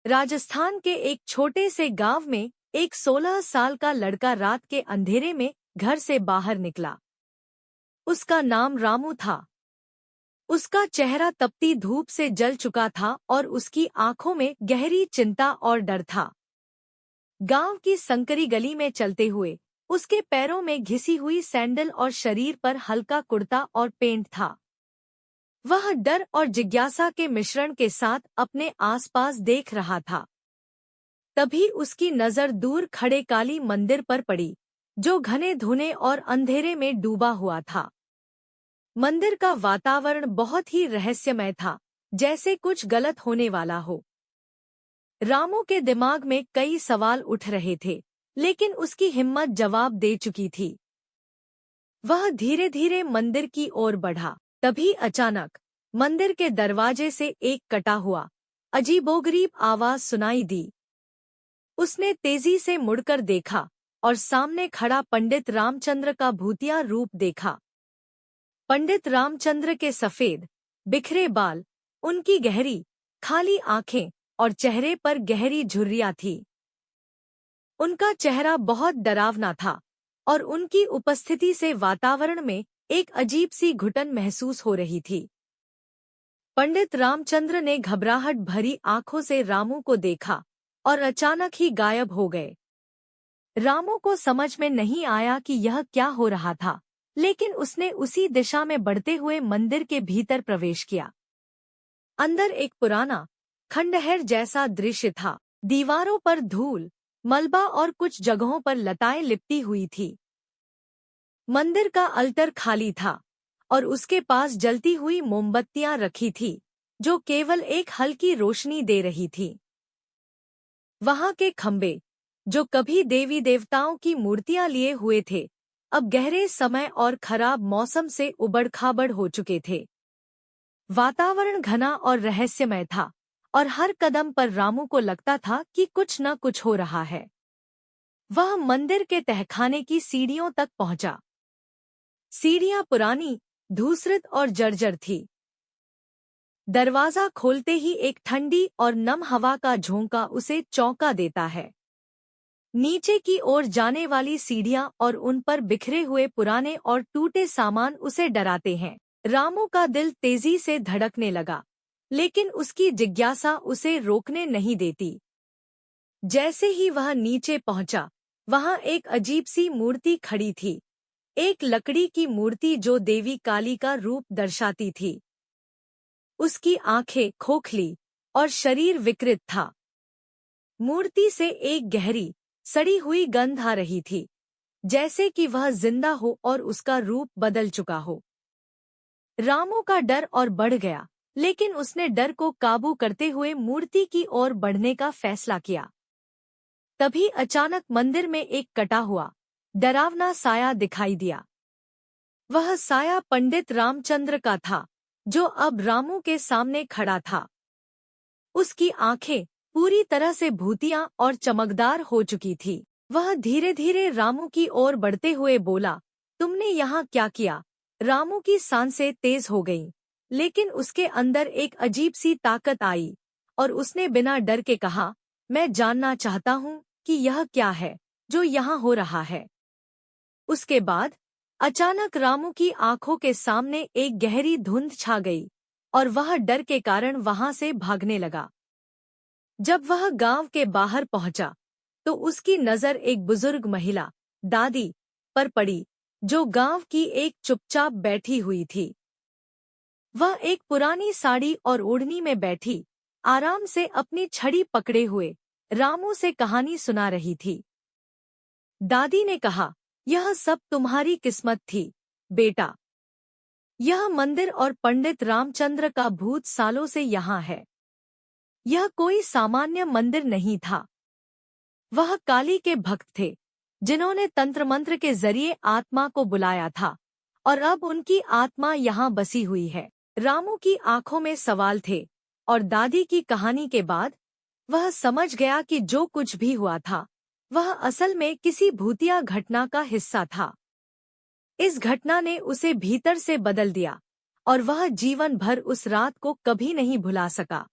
राजस्थान के एक छोटे से गांव में एक 16 साल का लड़का रात के अंधेरे में घर से बाहर निकला। उसका नाम रामू था। उसका चेहरा तपती धूप से जल चुका था और उसकी आंखों में गहरी चिंता और डर था। गांव की संकरी गली में चलते हुए उसके पैरों में घिसी हुई सैंडल और शरीर पर हल्का कुर्ता और पेंट था। वह डर और जिज्ञासा के मिश्रण के साथ अपने आसपास देख रहा था। तभी उसकी नजर दूर खड़े काली मंदिर पर पड़ी, जो घने धुने और अंधेरे में डूबा हुआ था। मंदिर का वातावरण बहुत ही रहस्यमय था, जैसे कुछ गलत होने वाला हो। रामू के दिमाग में कई सवाल उठ रहे थे, लेकिन उसकी हिम्मत जवाब दे चुकी थी। वह धीरे धीरे मंदिर की ओर बढ़ा। तभी अचानक मंदिर के दरवाजे से एक कटा हुआ अजीबोगरीब आवाज सुनाई दी। उसने तेजी से मुड़कर देखा और सामने खड़ा पंडित रामचंद्र का भूतिया रूप देखा। पंडित रामचंद्र के सफेद बिखरे बाल, उनकी गहरी खाली आंखें और चेहरे पर गहरी झुर्रियां थी। उनका चेहरा बहुत डरावना था और उनकी उपस्थिति से वातावरण में एक अजीब सी घुटन महसूस हो रही थी। पंडित रामचंद्र ने घबराहट भरी आंखों से रामू को देखा और अचानक ही गायब हो गए। रामू को समझ में नहीं आया कि यह क्या हो रहा था, लेकिन उसने उसी दिशा में बढ़ते हुए मंदिर के भीतर प्रवेश किया। अंदर एक पुराना खंडहर जैसा दृश्य था। दीवारों पर धूल, मलबा और कुछ जगहों पर लताएं लिपटी हुई थी। मंदिर का अल्टर खाली था और उसके पास जलती हुई मोमबत्तियां रखी थी, जो केवल एक हल्की रोशनी दे रही थी। वहां के खंबे, जो कभी देवी देवताओं की मूर्तियां लिए हुए थे, अब गहरे समय और खराब मौसम से उबड़-खाबड़ हो चुके थे। वातावरण घना और रहस्यमय था और हर कदम पर रामू को लगता था कि कुछ न कुछ हो रहा है। वह मंदिर के तहखाने की सीढ़ियों तक पहुंचा। सीढ़ियां पुरानी, धूसरित और जर्जर थी। दरवाजा खोलते ही एक ठंडी और नम हवा का झोंका उसे चौंका देता है। नीचे की ओर जाने वाली सीढ़ियां और उन पर बिखरे हुए पुराने और टूटे सामान उसे डराते हैं। रामू का दिल तेजी से धड़कने लगा, लेकिन उसकी जिज्ञासा उसे रोकने नहीं देती। जैसे ही वह नीचे पहुंचा, वहां एक अजीब सी मूर्ति खड़ी थी। एक लकड़ी की मूर्ति जो देवी काली का रूप दर्शाती थी। उसकी आंखें खोखली और शरीर विकृत था। मूर्ति से एक गहरी, सड़ी हुई गंध आ रही थी, जैसे कि वह जिंदा हो और उसका रूप बदल चुका हो। रामू का डर और बढ़ गया, लेकिन उसने डर को काबू करते हुए मूर्ति की ओर बढ़ने का फैसला किया। तभी अचानक मंदिर में एक कटा हुआ, डरावना साया दिखाई दिया। वह साया पंडित रामचंद्र का था, जो अब रामू के सामने खड़ा था। उसकी आंखें पूरी तरह से भूतिया और चमकदार हो चुकी थी। वह धीरे धीरे रामू की ओर बढ़ते हुए बोला, तुमने यहाँ क्या किया? रामू की सांसें तेज हो गईं, लेकिन उसके अंदर एक अजीब सी ताकत आई और उसने बिना डर के कहा, मैं जानना चाहता हूँ कि यह क्या है जो यहाँ हो रहा है। उसके बाद अचानक रामू की आंखों के सामने एक गहरी धुंध छा गई और वह डर के कारण वहां से भागने लगा। जब वह गांव के बाहर पहुंचा, तो उसकी नजर एक बुजुर्ग महिला, दादी, पर पड़ी, जो गांव की एक चुपचाप बैठी हुई थी। वह एक पुरानी साड़ी और ओढ़नी में बैठी, आराम से अपनी छड़ी पकड़े हुए रामू से कहानी सुना रही थी। दादी ने कहा, यह सब तुम्हारी किस्मत थी, बेटा। यह मंदिर और पंडित रामचंद्र का भूत सालों से यहाँ है। यह कोई सामान्य मंदिर नहीं था। वह काली के भक्त थे, जिन्होंने तंत्र मंत्र के जरिए आत्मा को बुलाया था और अब उनकी आत्मा यहाँ बसी हुई है। रामू की आंखों में सवाल थे और दादी की कहानी के बाद वह समझ गया कि जो कुछ भी हुआ था, वह असल में किसी भूतिया घटना का हिस्सा था। इस घटना ने उसे भीतर से बदल दिया और वह जीवन भर उस रात को कभी नहीं भुला सका।